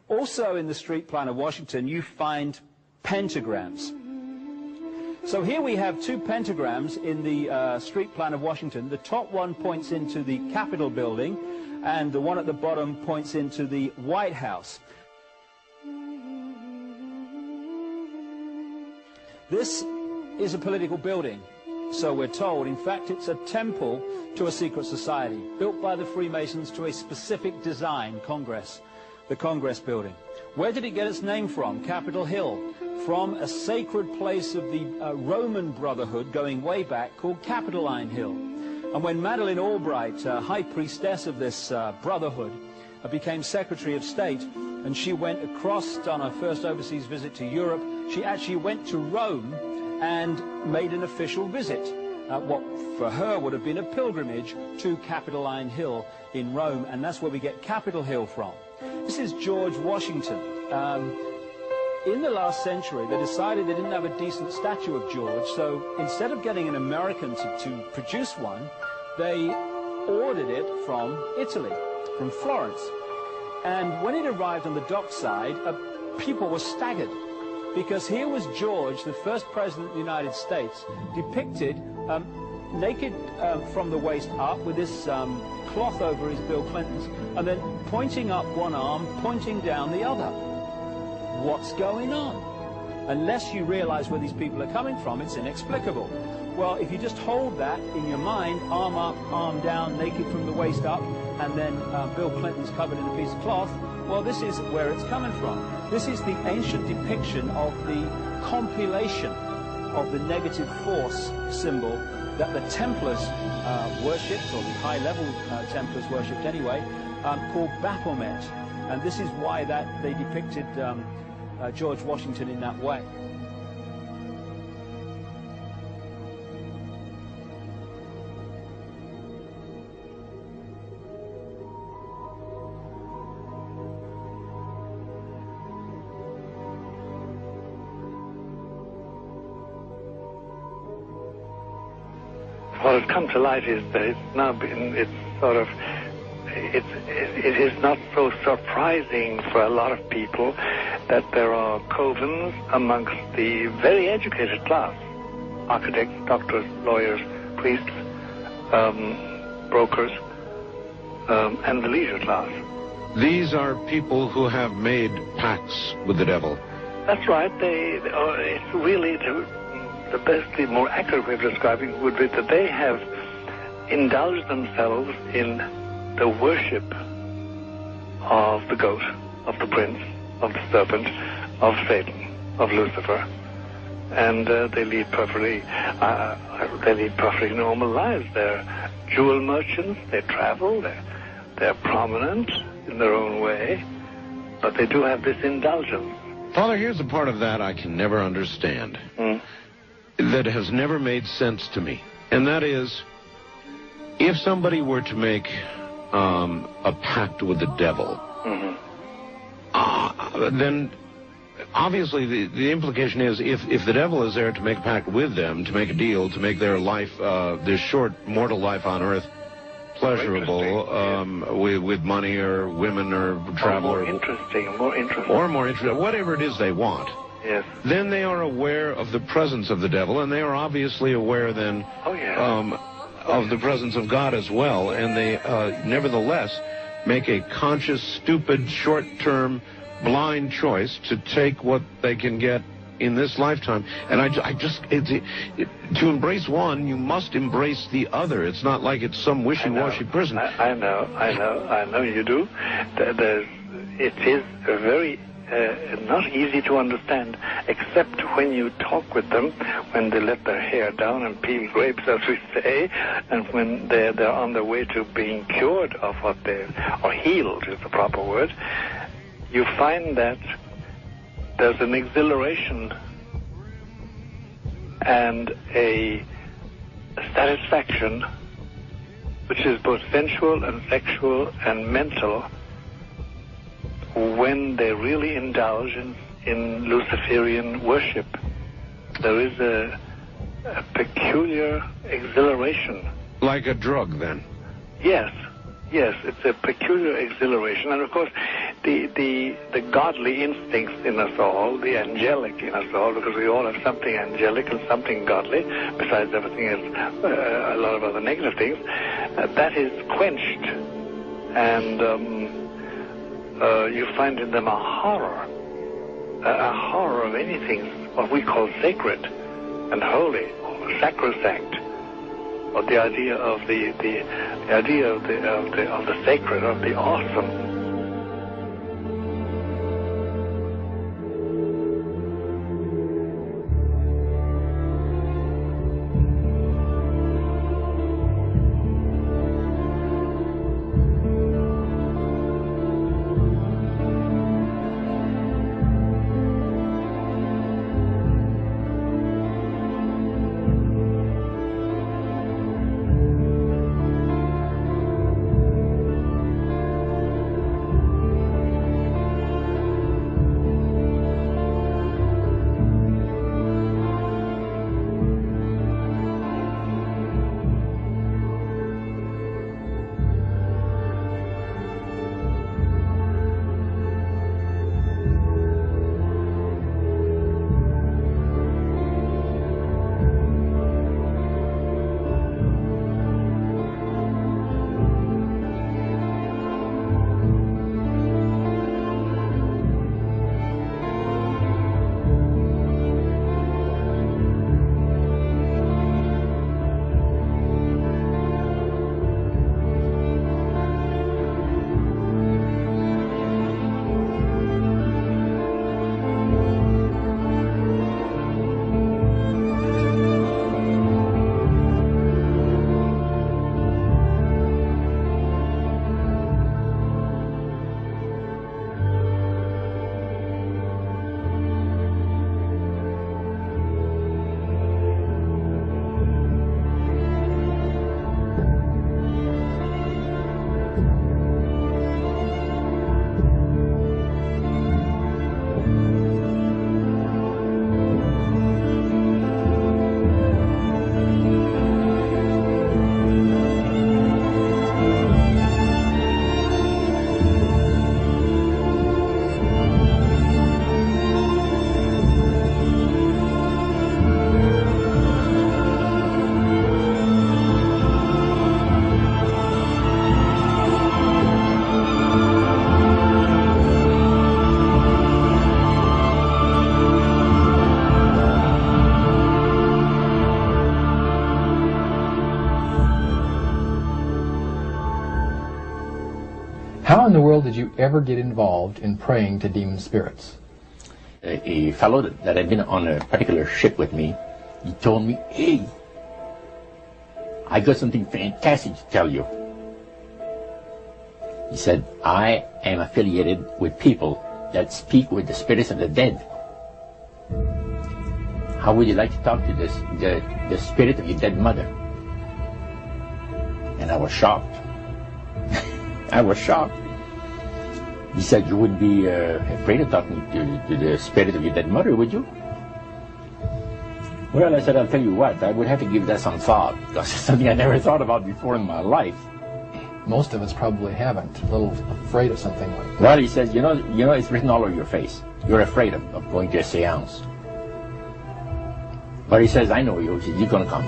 Also in the street plan of Washington, you find pentagrams. So here we have two pentagrams in the street plan of Washington. The top one points into the Capitol building, and the one at the bottom points into the White House. This is a political building, so we're told. In fact, it's a temple to a secret society, built by the Freemasons to a specific design, Congress. The Congress building. Where did it get its name from? Capitol Hill, from a sacred place of the Roman Brotherhood going way back called Capitoline Hill. And when Madeleine Albright, high priestess of this brotherhood, became Secretary of State, and she went across on her first overseas visit to Europe, she actually went to Rome and made an official visit, what for her would have been a pilgrimage to Capitoline Hill in Rome, and that's where we get Capitol Hill from. This is George Washington. In the last century, they decided they didn't have a decent statue of George, so instead of getting an American to produce one, they ordered it from Italy, from Florence. And when it arrived on the dockside, people were staggered, because here was George, the first president of the United States, depicted naked from the waist up with this cloth over his Bill Clinton's, and then pointing up one arm, pointing down the other. What's going on? Unless you realize where these people are coming from, it's inexplicable. Well, if you just hold that in your mind, arm up, arm down, naked from the waist up, and then Bill Clinton's covered in a piece of cloth, well, this is where it's coming from. This is the ancient depiction of the compilation of the negative force symbol that the Templars worshipped, or the high-level Templars worshipped anyway, called Baphomet. And this is why that they depicted George Washington in that way. What has come to light is that it's now been, it is not so surprising for a lot of people that there are covens amongst the very educated class, architects, doctors, lawyers, priests, brokers, and the leisure class. These are people who have made pacts with the devil. That's right. It's really the best, the more accurate way of describing it would be that they have indulged themselves in the worship of the goat, of the prince, of the serpent, of Satan, of Lucifer, and they lead perfectly normal lives. They're jewel merchants. They travel. They're prominent in their own way, but they do have this indulgence. Father, here's a part of that I can never understand. That has never made sense to me. And that is, if somebody were to make a pact with the devil, then obviously the implication is if the devil is there to make a pact with them, to make a deal, to make their life, this short mortal life on earth, pleasurable, with money or women or travel. More interesting. Or more interesting, whatever it is they want. Yes. Then they are aware of the presence of the devil, and they are obviously aware then of the presence of God as well, and they nevertheless make a conscious, stupid, short-term, blind choice to take what they can get in this lifetime. And to embrace one, you must embrace the other. It's not like it's some wishy-washy person. I know you do. It is a very not easy to understand, except when you talk with them, when they let their hair down and peel grapes, as we say, and when they're on their way to being cured of what or healed is the proper word. You find that there's an exhilaration and a satisfaction which is both sensual and sexual and mental, when they really indulge in Luciferian worship. There is a peculiar exhilaration. Like a drug, then? Yes, it's a peculiar exhilaration. And of course, the godly instincts in us all, the angelic in us all, because we all have something angelic and something godly, besides everything else, a lot of other negative things, that is quenched. And you find in them a horror of anything, what we call sacred and holy, or sacrosanct, or the idea of the sacred, of the awesome. How in the world did you ever get involved in praying to demon spirits? A fellow that had been on a particular ship with me, he told me, "Hey, I got something fantastic to tell you." He said, "I am affiliated with people that speak with the spirits of the dead. How would you like to talk to the spirit of your dead mother?" And I was shocked. I was shocked. He said, "You wouldn't be afraid of talking to the spirit of your dead mother, would you?" Well, I said, "I'll tell you what, I would have to give that some thought, because it's something I never thought about before in my life." Most of us probably haven't. A little afraid of something like that. Well, he says, you know, it's written all over your face. You're afraid of going to a seance. But he says, "I know you. He says, you're going to come."